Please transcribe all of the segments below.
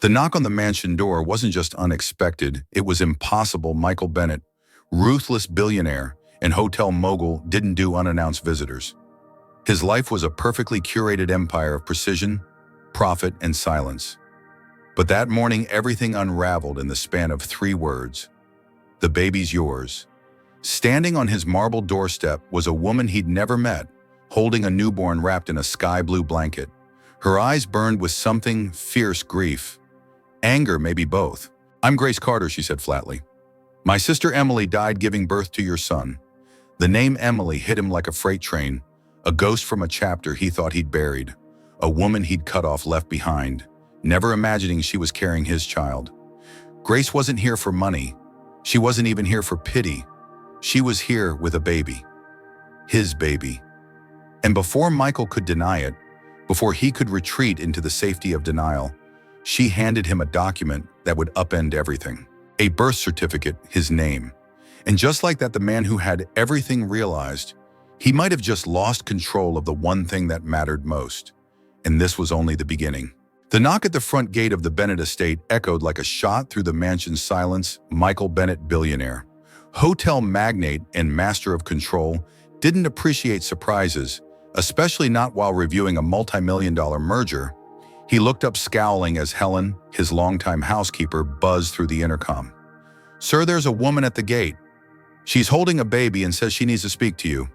The knock on the mansion door wasn't just unexpected, it was impossible. Michael Bennett, ruthless billionaire and hotel mogul, didn't do unannounced visitors. His life was a perfectly curated empire of precision, profit, and silence. But that morning, everything unraveled in the span of 3 words. The baby's yours. Standing on his marble doorstep was a woman he'd never met, holding a newborn wrapped in a sky blue blanket. Her eyes burned with something fierce: grief. Anger, maybe both. "I'm Grace Carter," she said flatly. "My sister Emily died giving birth to your son." The name Emily hit him like a freight train, a ghost from a chapter he thought he'd buried, a woman he'd cut off, left behind, never imagining she was carrying his child. Grace wasn't here for money. She wasn't even here for pity. She was here with a baby. His baby. And before Michael could deny it, before he could retreat into the safety of denial, she handed him a document that would upend everything. A birth certificate, his name. And just like that, the man who had everything realized he might have just lost control of the one thing that mattered most. And this was only the beginning. The knock at the front gate of the Bennett estate echoed like a shot through the mansion's silence. Michael Bennett, billionaire, hotel magnate and master of control, didn't appreciate surprises, especially not while reviewing a multi-million-dollar merger. He looked up scowling as Helen, his longtime housekeeper, buzzed through the intercom. "Sir, there's a woman at the gate. She's holding a baby and says she needs to speak to you."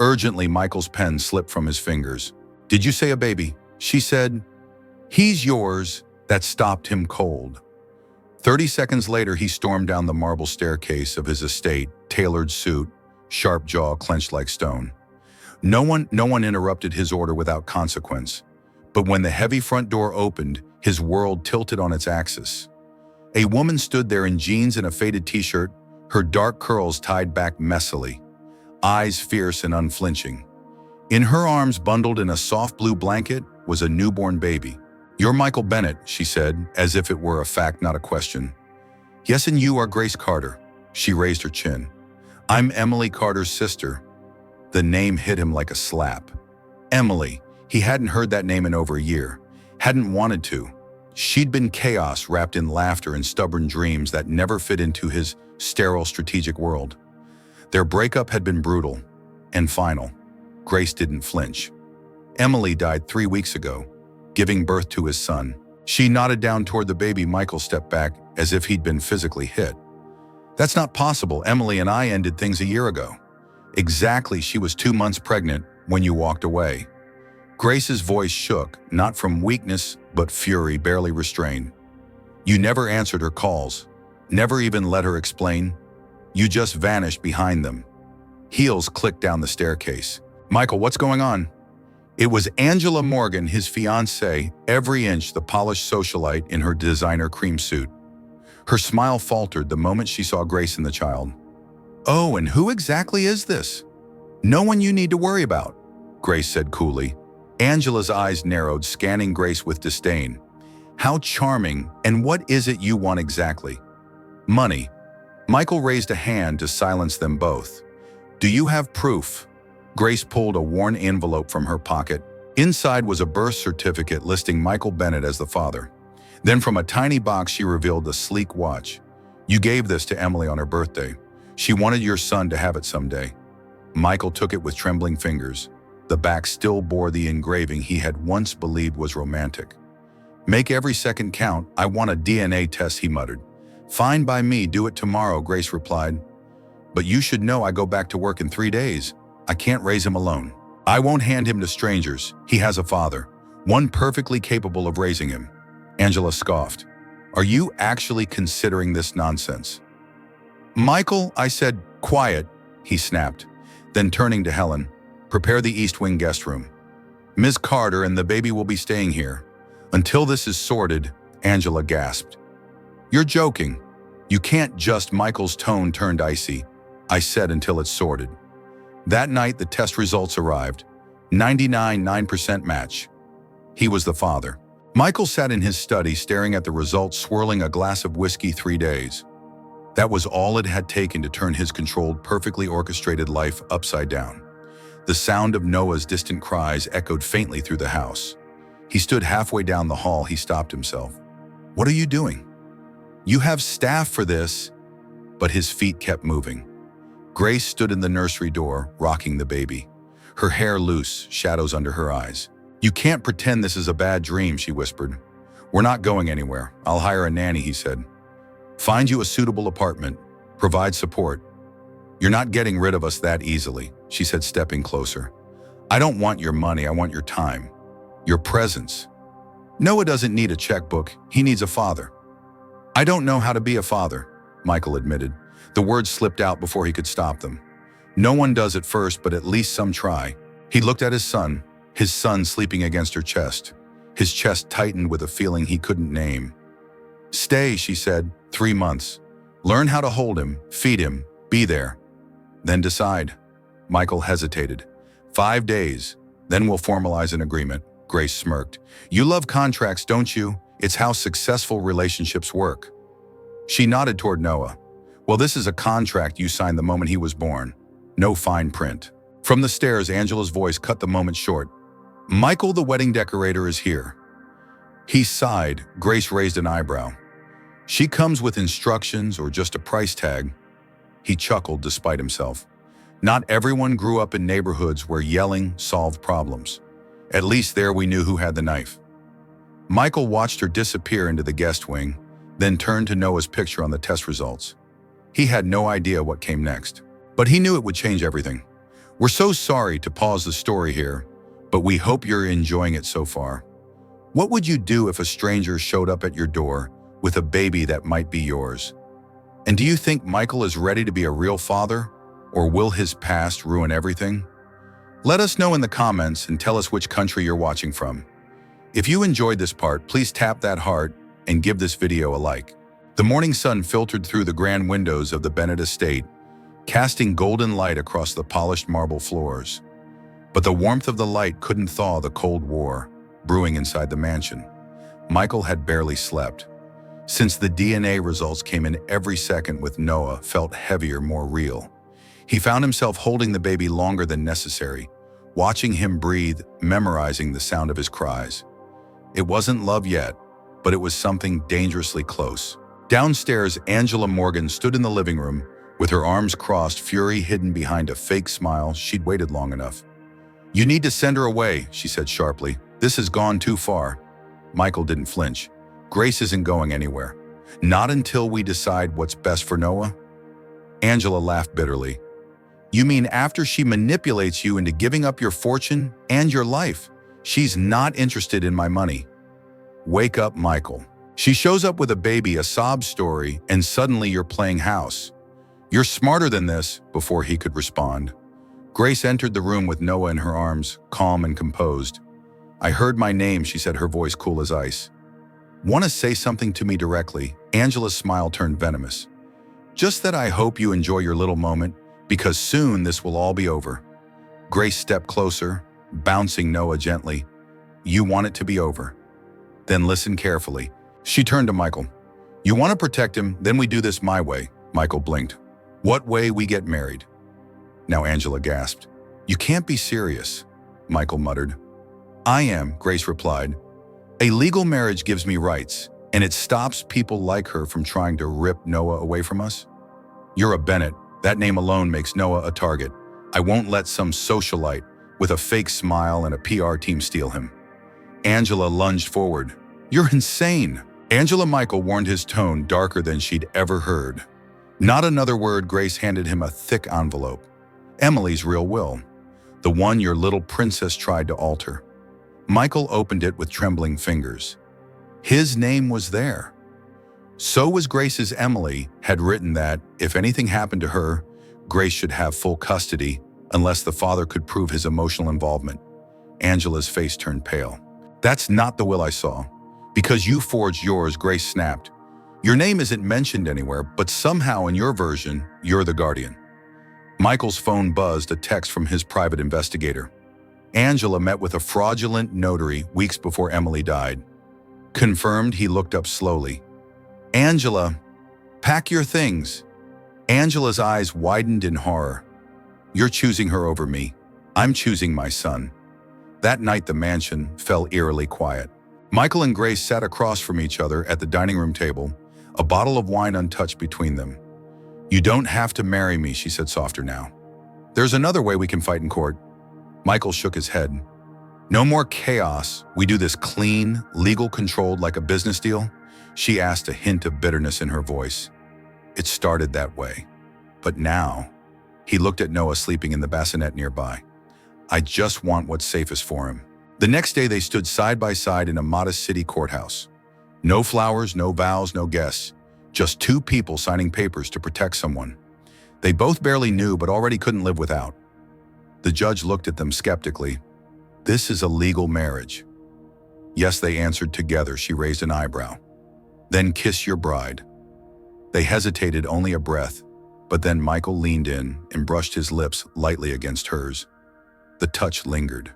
Urgently, Michael's pen slipped from his fingers. "Did you say a baby?" she said. "He's yours." That stopped him cold. 30 seconds later, he stormed down the marble staircase of his estate, tailored suit, sharp jaw clenched like stone. No one interrupted his order without consequence. But when the heavy front door opened, his world tilted on its axis. A woman stood there in jeans and a faded t-shirt, her dark curls tied back messily, eyes fierce and unflinching. In her arms, bundled in a soft blue blanket, was a newborn baby. "You're Michael Bennett," she said, as if it were a fact, not a question. "Yes, and you are Grace Carter." She raised her chin. "I'm Emily Carter's sister." The name hit him like a slap. Emily. He hadn't heard that name in over a year, hadn't wanted to. She'd been chaos wrapped in laughter and stubborn dreams that never fit into his sterile strategic world. Their breakup had been brutal and final. Grace didn't flinch. "Emily died 3 weeks ago, giving birth to his son." She nodded down toward the baby. Michael stepped back as if he'd been physically hit. "That's not possible. Emily and I ended things a year ago." "Exactly. She was 2 months pregnant when you walked away." Grace's voice shook, not from weakness, but fury barely restrained. "You never answered her calls, never even let her explain. You just vanished behind them." Heels clicked down the staircase. "Michael, what's going on?" It was Angela Morgan, his fiancée, every inch the polished socialite in her designer cream suit. Her smile faltered the moment she saw Grace and the child. "Oh, and who exactly is this?" "No one you need to worry about," Grace said coolly. Angela's eyes narrowed, scanning Grace with disdain. "How charming, and what is it you want exactly?" "Money." Michael raised a hand to silence them both. "Do you have proof?" Grace pulled a worn envelope from her pocket. Inside was a birth certificate listing Michael Bennett as the father. Then from a tiny box she revealed a sleek watch. "You gave this to Emily on her birthday. She wanted your son to have it someday." Michael took it with trembling fingers. The back still bore the engraving he had once believed was romantic. "Make every second count. I want a DNA test," he muttered. "Fine by me, do it tomorrow," Grace replied. "But you should know I go back to work in 3 days. I can't raise him alone." "I won't hand him to strangers. He has a father, one perfectly capable of raising him." Angela scoffed. "Are you actually considering this nonsense?" "Michael," I said. "Quiet," he snapped. Then turning to Helen, "Prepare the East Wing guest room. Ms. Carter and the baby will be staying here. Until this is sorted." Angela gasped. "You're joking. You can't just..." Michael's tone turned icy. "I said until it's sorted." That night, the test results arrived. 99.9% match. He was the father. Michael sat in his study staring at the results, swirling a glass of whiskey. 3 days. That was all it had taken to turn his controlled, perfectly orchestrated life upside down. The sound of Noah's distant cries echoed faintly through the house. He stood halfway down the hall. He stopped himself. What are you doing? You have staff for this. But his feet kept moving. Grace stood in the nursery door, rocking the baby. Her hair loose, shadows under her eyes. You can't pretend this is a bad dream, she whispered. We're not going anywhere. I'll hire a nanny, he said. Find you a suitable apartment. Provide support. You're not getting rid of us that easily, she said, stepping closer. I don't want your money, I want your time. Your presence. Noah doesn't need a checkbook, he needs a father. I don't know how to be a father, Michael admitted. The words slipped out before he could stop them. No one does at first, but at least some try. He looked at his son sleeping against her chest. His chest tightened with a feeling he couldn't name. Stay, she said, 3 months. Learn how to hold him, feed him, be there. Then decide. Michael hesitated. 5 days, then we'll formalize an agreement. Grace smirked. You love contracts, don't you? It's how successful relationships work. She nodded toward Noah. Well, this is a contract you signed the moment he was born. No fine print. From the stairs, Angela's voice cut the moment short. Michael, the wedding decorator, is here. He sighed. Grace raised an eyebrow. She comes with instructions or just a price tag? He chuckled despite himself. Not everyone grew up in neighborhoods where yelling solved problems. At least there we knew who had the knife. Michael watched her disappear into the guest wing, then turned to Noah's picture on the test results. He had no idea what came next, but he knew it would change everything. We're so sorry to pause the story here, but we hope you're enjoying it so far. What would you do if a stranger showed up at your door with a baby that might be yours? And do you think Michael is ready to be a real father, or will his past ruin everything? Let us know in the comments and tell us which country you're watching from. If you enjoyed this part, please tap that heart and give this video a like. The morning sun filtered through the grand windows of the Bennett estate, casting golden light across the polished marble floors. But the warmth of the light couldn't thaw the cold war brewing inside the mansion. Michael had barely slept. Since the DNA results came in every second with Noah felt heavier, more real. He found himself holding the baby longer than necessary, watching him breathe, memorizing the sound of his cries. It wasn't love yet, but it was something dangerously close. Downstairs, Angela Morgan stood in the living room, with her arms crossed, fury hidden behind a fake smile. She'd waited long enough. You need to send her away, she said sharply. This has gone too far. Michael didn't flinch. Grace isn't going anywhere. Not until we decide what's best for Noah. Angela laughed bitterly. You mean after she manipulates you into giving up your fortune and your life? She's not interested in my money. Wake up, Michael. She shows up with a baby, a sob story, and suddenly you're playing house. You're smarter than this, before he could respond. Grace entered the room with Noah in her arms, calm and composed. I heard my name, she said, her voice cool as ice. Want to say something to me directly? Angela's smile turned venomous. Just that I hope you enjoy your little moment, because soon this will all be over. Grace stepped closer, bouncing Noah gently. You want it to be over. Then listen carefully. She turned to Michael. You want to protect him, then we do this my way. Michael blinked. What way? We get married. Now Angela gasped. You can't be serious, Michael muttered. I am, Grace replied. A legal marriage gives me rights, and it stops people like her from trying to rip Noah away from us. You're a Bennett. That name alone makes Noah a target. I won't let some socialite with a fake smile and a PR team steal him. Angela lunged forward. You're insane. Angela. Michael warned, his tone darker than she'd ever heard. Not another word. Grace handed him a thick envelope. Emily's real will. The one your little princess tried to alter. Michael opened it with trembling fingers. His name was there. So was Grace's. Emily had written that, if anything happened to her, Grace should have full custody unless the father could prove his emotional involvement. Angela's face turned pale. That's not the will I saw. Because you forged yours, Grace snapped. Your name isn't mentioned anywhere, but somehow in your version, you're the guardian. Michael's phone buzzed, a text from his private investigator. Angela met with a fraudulent notary weeks before Emily died. Confirmed. He looked up slowly. Angela, pack your things. Angela's eyes widened in horror. You're choosing her over me. I'm choosing my son. That night the mansion fell eerily quiet. Michael and Grace sat across from each other at the dining room table, a bottle of wine untouched between them. "You don't have to marry me," she said softer now. "There's another way we can fight in court." Michael shook his head. "No more chaos. We do this clean, legal controlled like a business deal?" She asked, a hint of bitterness in her voice. "It started that way. But now," he looked at Noah sleeping in the bassinet nearby, "I just want what's safest for him." The next day they stood side by side in a modest city courthouse. No flowers, no vows, no guests. Just two people signing papers to protect someone they both barely knew but already couldn't live without. The judge looked at them skeptically. "This is a legal marriage." "Yes," they answered together. She raised an eyebrow. "Then kiss your bride." They hesitated only a breath, but then Michael leaned in and brushed his lips lightly against hers. The touch lingered.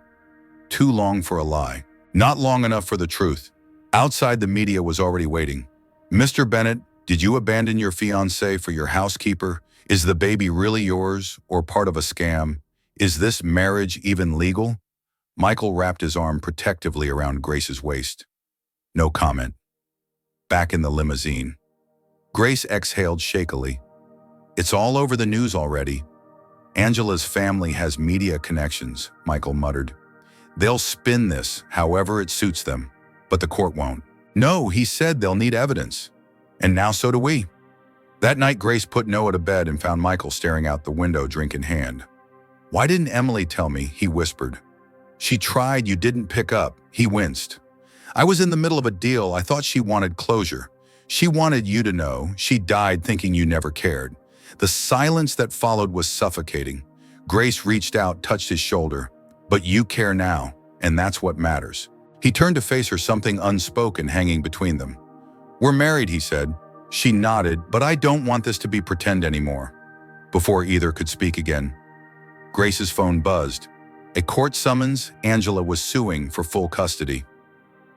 Too long for a lie. Not long enough for the truth. Outside, the media was already waiting. "Mr. Bennett, did you abandon your fiancée for your housekeeper? Is the baby really yours or part of a scam? Is this marriage even legal?" Michael wrapped his arm protectively around Grace's waist. No comment. Back in the limousine, Grace exhaled shakily. "It's all over the news already." "Angela's family has media connections," Michael muttered. "They'll spin this however it suits them, but the court won't." "No," he said, "they'll need evidence. And now so do we." That night, Grace put Noah to bed and found Michael staring out the window, drink in hand. "Why didn't Emily tell me?" he whispered. "She tried, you didn't pick up." He winced. "I was in the middle of a deal. I thought she wanted closure. She wanted you to know. She died thinking you never cared." The silence that followed was suffocating. Grace reached out, touched his shoulder. "But you care now, and that's what matters." He turned to face her, something unspoken hanging between them. "We're married," he said. She nodded. "But I don't want this to be pretend anymore." Before either could speak again, Grace's phone buzzed. A court summons. Angela was suing for full custody.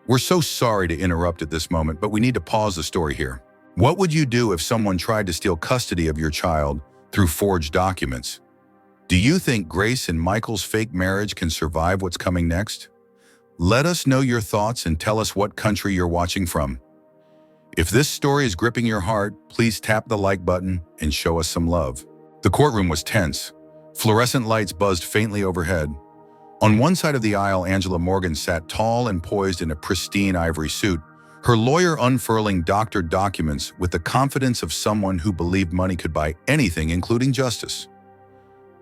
"We're so sorry to interrupt at this moment, but we need to pause the story here. What would you do if someone tried to steal custody of your child through forged documents? Do you think Grace and Michael's fake marriage can survive what's coming next? Let us know your thoughts and tell us what country you're watching from. If this story is gripping your heart, please tap the like button and show us some love." The courtroom was tense. Fluorescent lights buzzed faintly overhead. On one side of the aisle, Angela Morgan sat tall and poised in a pristine ivory suit, her lawyer unfurling doctored documents with the confidence of someone who believed money could buy anything, including justice.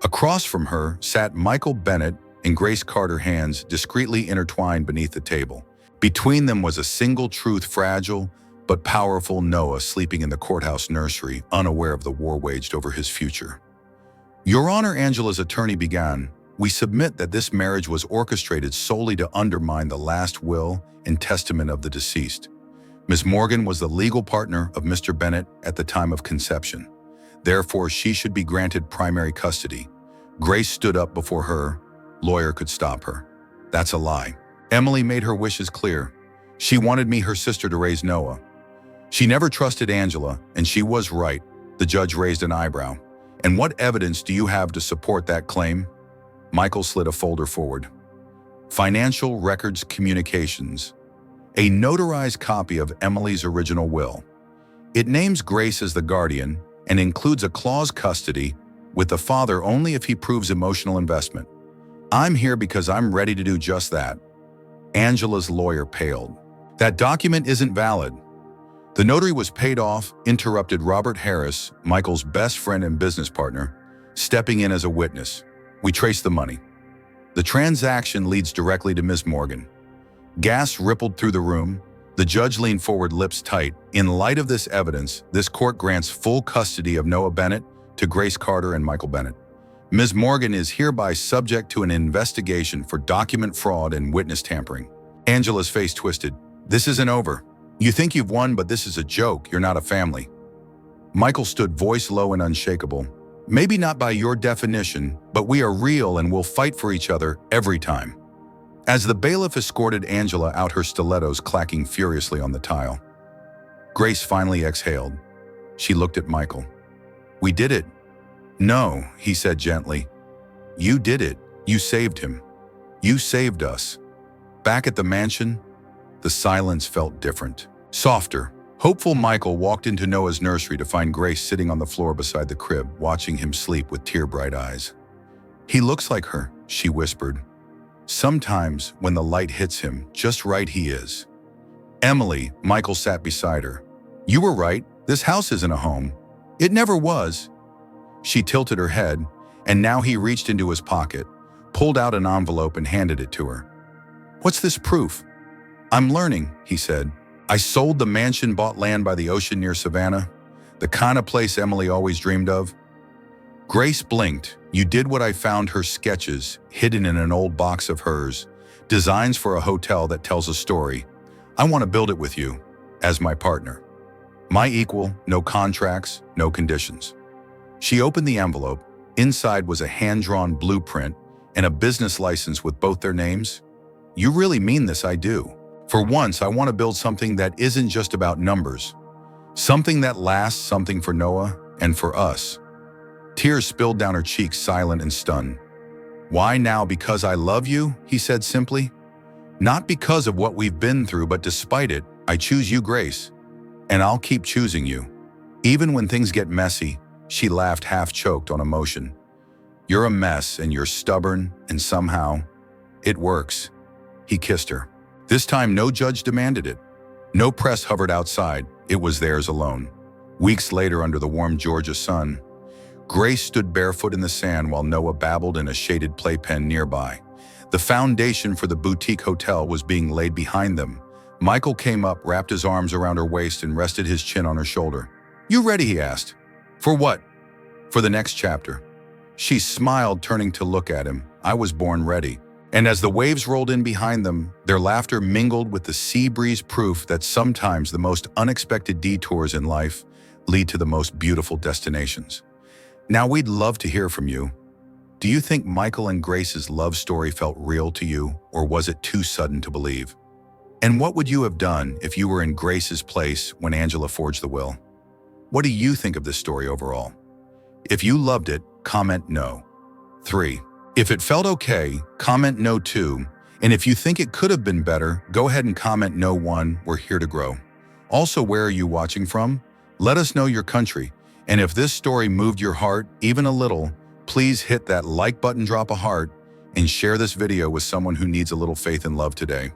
Across from her sat Michael Bennett and Grace Carter, hands discreetly intertwined beneath the table. Between them was a single truth, fragile but powerful: Noah sleeping in the courthouse nursery, unaware of the war waged over his future. "Your Honor," Angela's attorney began, "we submit that this marriage was orchestrated solely to undermine the last will and testament of the deceased. Ms. Morgan was the legal partner of Mr. Bennett at the time of conception. Therefore, she should be granted primary custody." Grace stood up before her. Lawyer could stop her. "That's a lie. Emily made her wishes clear. She wanted me, her sister, to raise Noah. She never trusted Angela, and she was right." The judge raised an eyebrow. "And what evidence do you have to support that claim?" Michael slid a folder forward. "Financial records, communications. A notarized copy of Emily's original will. It names Grace as the guardian and includes a clause custody with the father only if he proves emotional investment. I'm here because I'm ready to do just that." Angela's lawyer paled. "That document isn't valid." "The notary was paid off," interrupted Robert Harris, Michael's best friend and business partner, stepping in as a witness. "We traced the money. The transaction leads directly to Ms. Morgan." Gas rippled through the room. The judge leaned forward, lips tight. "In light of this evidence, this court grants full custody of Noah Bennett to Grace Carter and Michael Bennett. Ms. Morgan is hereby subject to an investigation for document fraud and witness tampering." Angela's face twisted. "This isn't over. You think you've won, but this is a joke. You're not a family." Michael stood, voice low and unshakable. "Maybe not by your definition, but we are real and we'll fight for each other every time." As the bailiff escorted Angela out, her stilettos clacking furiously on the tile, Grace finally exhaled. She looked at Michael. "We did it." "No," he said gently. "You did it. You saved him. You saved us." Back at the mansion, the silence felt different, softer. Hopeful Michael walked into Noah's nursery to find Grace sitting on the floor beside the crib, watching him sleep with tear-bright eyes. "He looks like her," she whispered. "Sometimes, when the light hits him, just right he is." "Emily," Michael sat beside her. "You were right, this house isn't a home. It never was." She tilted her head, and now he reached into his pocket, pulled out an envelope and handed it to her. "What's this proof?" "I'm learning," he said. "I sold the mansion, bought land by the ocean near Savannah, the kind of place Emily always dreamed of." Grace blinked. "You did what I found her sketches, hidden in an old box of hers, designs for a hotel that tells a story. I want to build it with you, as my partner. My equal, no contracts, no conditions." She opened the envelope. Inside was a hand-drawn blueprint and a business license with both their names. "You really mean this?" "I do. For once, I want to build something that isn't just about numbers. Something that lasts, something for Noah and for us." Tears spilled down her cheeks, silent and stunned. "Why now? Because I love you," he said simply. "Not because of what we've been through, but despite it, I choose you, Grace. And I'll keep choosing you. Even when things get messy." She laughed, half choked on emotion. "You're a mess and you're stubborn, and somehow it works." He kissed her. This time no judge demanded it. No press hovered outside. It was theirs alone. Weeks later, under the warm Georgia sun, Grace stood barefoot in the sand while Noah babbled in a shaded playpen nearby. The foundation for the boutique hotel was being laid behind them. Michael came up, wrapped his arms around her waist and rested his chin on her shoulder. "You ready?" he asked. "For what?" "For the next chapter." She smiled, turning to look at him. "I was born ready." And as the waves rolled in behind them, their laughter mingled with the sea breeze, proof that sometimes the most unexpected detours in life lead to the most beautiful destinations. Now we'd love to hear from you. Do you think Michael and Grace's love story felt real to you, or was it too sudden to believe? And what would you have done if you were in Grace's place when Angela forged the will? What do you think of this story overall? If you loved it, comment no. 3. If it felt okay, comment no 2. And if you think it could have been better, go ahead and comment no 1. We're here to grow. Also, where are you watching from? Let us know your country. And if this story moved your heart even a little, please hit that like button, drop a heart, and share this video with someone who needs a little faith and love today.